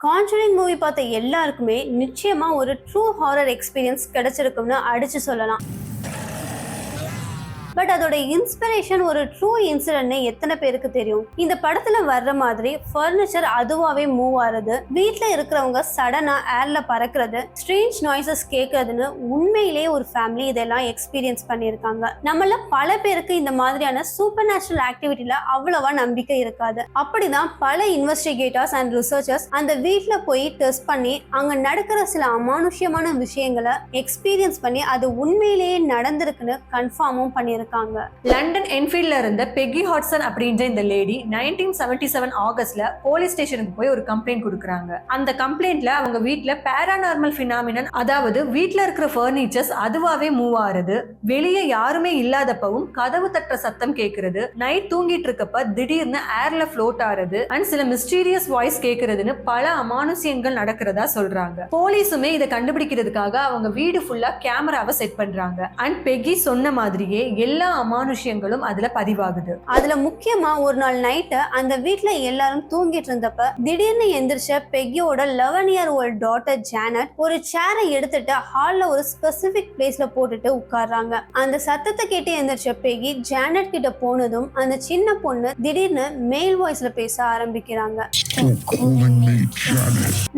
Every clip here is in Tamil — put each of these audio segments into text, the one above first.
கான்ஜரிங் மூவி பார்த்த எல்லாருக்குமே நிச்சயமா ஒரு ட்ரூ ஹாரர் எக்ஸ்பீரியன்ஸ் கிடைச்சிருக்கும்னு அடிச்சு சொல்லலாம். பட் அதோட இன்ஸ்பிரேஷன் ஒரு ட்ரூ இன்சிடென்ட்னு எத்தனை பேருக்கு தெரியும்? இந்த படத்துல வர்ற மாதிரி ஃபர்னிச்சர் அதுவாவே மூவ் ஆகுறது, வீட்டுல இருக்கிறவங்க சடனா ஏர்ல பறக்கிறது, ஸ்ட்ரேஞ்ச் நாய்ஸஸ் கேட்கறதுன்னு உண்மையிலேயே ஒரு ஃபேமிலி இதெல்லாம் எக்ஸ்பீரியன்ஸ் பண்ணியிருக்காங்க. நம்மள பல பேருக்கு இந்த மாதிரியான சூப்பர் நேச்சுரல் ஆக்டிவிட்டில அவ்வளவா நம்பிக்கை இருக்காது. அப்படிதான் பல இன்வெஸ்டிகேட்டர்ஸ் அண்ட் ரிசர்ச்சர்ஸ் அந்த வீட்டுல போய் டெஸ்ட் பண்ணி அங்க நடக்கிற சில அமானுஷ்யமான விஷயங்களை எக்ஸ்பீரியன்ஸ் பண்ணி அது உண்மையிலேயே நடந்திருக்குன்னு கன்ஃபார்மும் பண்ணியிருக்காங்க. லண்டன் என்ஃபீல்ட்ல இருந்த பெக்கி ஹாட்சன் அப்படின்ற இந்த லேடி 1977 ஆகஸ்ட்ல போலீஸ் ஸ்டேஷனுக்கு போய் ஒரு கம்ப்ளைண்ட் கொடுக்குறாங்க. அந்த கம்ப்ளைண்ட்ல அவங்க வீட்டுல பேரானார்மல் பினாமினன், அதாவது வீட்டுல இருக்கிற பர்னிச்சர்ஸ் அதுவாவே மூவ் ஆகுறது, வெளியே யாருமே இல்லாதப்பவும் கதவு தட்டுற சத்தம் கேட்கறது, நைட் தூங்கிட்டு இருக்கப்ப திடீர்னு ஏர்ல ஃப்ளோட் ஆறது அண்ட் சில மிஸ்டீரியஸ் வாய்ஸ் கேட்கறதுன்னு பல அமானுஷ்யங்கள் நடக்கிறதா சொல்றாங்க. போலீஸுமே இதை கண்டுபிடிக்கிறதுக்காக அவங்க வீடு ஃபுல்லா கேமராவை செட் பண்றாங்க. அண்ட் பெக்கி சொன்ன மாதிரியே எல்லா அமானுஷ்யங்களும் அதுல பதிவாகுது. அதுல முக்கியமா ஒரு நாள் நைட்டு அந்த வீட்டுல எல்லாரும் தூங்கிட்டு இருந்தப்ப திடீர்னு எந்திரிச்ச பெக்கியோட 11-year old டாட்டர் ஜானட் ஒரு சேரை எடுத்துட்டு ஹால்ல ஒரு ஸ்பெசிபிக் பிளேஸ்ல போட்டுட்டு உட்கார்றாங்க. அந்த சத்தத்தை கேட்டு எந்திரிச்ச பெக்கி ஜானட் கிட்ட போனதும் அந்த சின்ன பொண்ணு திடீர்னு மேல் வாய்ஸ்ல பேச ஆரம்பிக்கிறாங்க.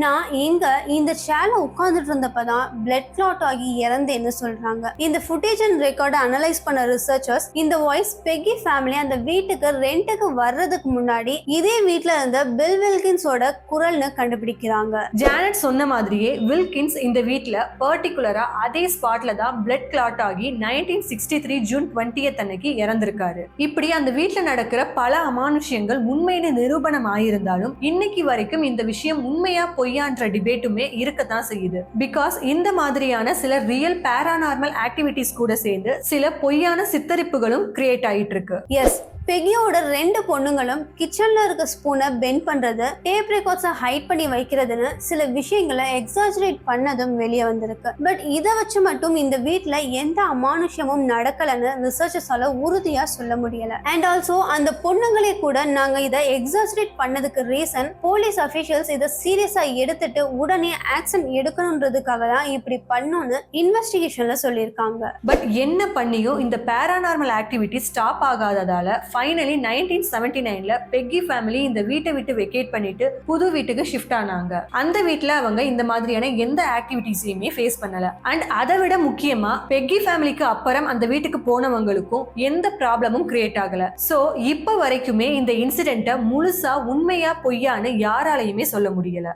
நான் இங்க இந்த சேர்ல உட்கார்ந்துட்டு இருந்தப்பதான் பிளட் கிளாட் ஆகி இறந்தேன்னு சொல்றாங்க. இந்த ஃபுட்டேஜ் அண்ட் ரெக்கார்டை அனலைஸ் பண்ண ரிசர்ச்சர்ஸ் இந்த வாய்ஸ் பெக்கி ஃபேமிலி அந்த வீட்டுக்கு ரெண்டுக்கு வர்றதுக்கு முன்னாடி இதே வீட்டுல இருந்த பில் வில்கின்ஸோட குரல்னு கண்டுபிடிக்கிறாங்க. ஜானட் சொன்ன மாதிரியே வில்கின்ஸ் இந்த வீட்டுல பர்டிகுலரா அதே ஸ்பாட்ல தான் பிளட் கிளாட் ஆகி 1963 ஜூன் 20th அன்னைக்கு இறந்திருக்காரு. இப்படி அந்த வீட்டுல நடக்கிற பல அமானுஷ்யங்கள் உண்மையில நிரூபணம் ஆயிருந்தாலும் இன்னைக்கு வரைக்கும் இந்த விஷயம் உண்மையா பொய்யான்ற டிபேட்டுமே இருக்கத்தான் செய்யுது. பிகாஸ் இந்த மாதிரியான சில ரியல் பேரானார்மல் ஆக்டிவிட்டிஸ் கூட சேர்ந்து சில பொய்யான சித்தரிப்புகளும் கிரியேட் ஆயிட்டு இருக்கு. எஸ், பெக்கியோட 2 பொண்ணுங்களும் கிச்சன்ல இருக்க ஸ்பூனை பெண்ட் பண்றது, டேப் ரெக்கார்ட்ஸை ஹைட் பண்ணி வைக்கிறதுன்னு சில விஷயங்களை எக்ஸாஜரேட் பண்ணதும் வெளியே வந்திருக்கு. பட் இதை வச்சு மட்டும் இந்த வீட்டுல எந்த அமானுஷ்யமும் நடக்கலன்னு ரிசர்ச்சர்ஸால உறுதியா சொல்ல முடியல. அண்ட் ஆல்சோ அந்த பொண்ணுங்களே கூட நாங்க இதை எக்ஸாஜரேட் பண்ணதுக்கு ரீசன் போலீஸ் அபிஷியல்ஸ் இதை சீரியஸா எடுத்துட்டு உடனே ஆக்ஷன் எடுக்கணும்ன்றதுக்காக தான் இப்படி பண்ணோன்னு இன்வெஸ்டிகேஷன்ல சொல்லியிருக்காங்க. பட் என்ன பண்ணியும் இந்த பேரானார்மல் ஆக்டிவிட்டி ஸ்டாப் ஆகாததால ஃபைனலி 1979ல பெக்கி ஃபேமிலி இந்த வீட்டை விட்டு வெக்கேட் பண்ணிட்டு புது வீட்டுக்கு ஷிஃப்ட் ஆனாங்க. அந்த வீட்டுல அவங்க இந்த மாதிரியான எந்த ஆக்டிவிட்டிஸையுமே ஃபேஸ் பண்ணல. அண்ட் அதை விட முக்கியமா பெக்கி ஃபேமிலிக்கு அப்புறம் அந்த வீட்டுக்கு போனவங்களுக்கும் எந்த ப்ராப்ளமும் கிரியேட் ஆகல. சோ இப்ப வரைக்குமே இந்த இன்சிடென்ட்டை முழுசா உண்மையா பொய்யான்னு யாராலையுமே சொல்ல முடியல.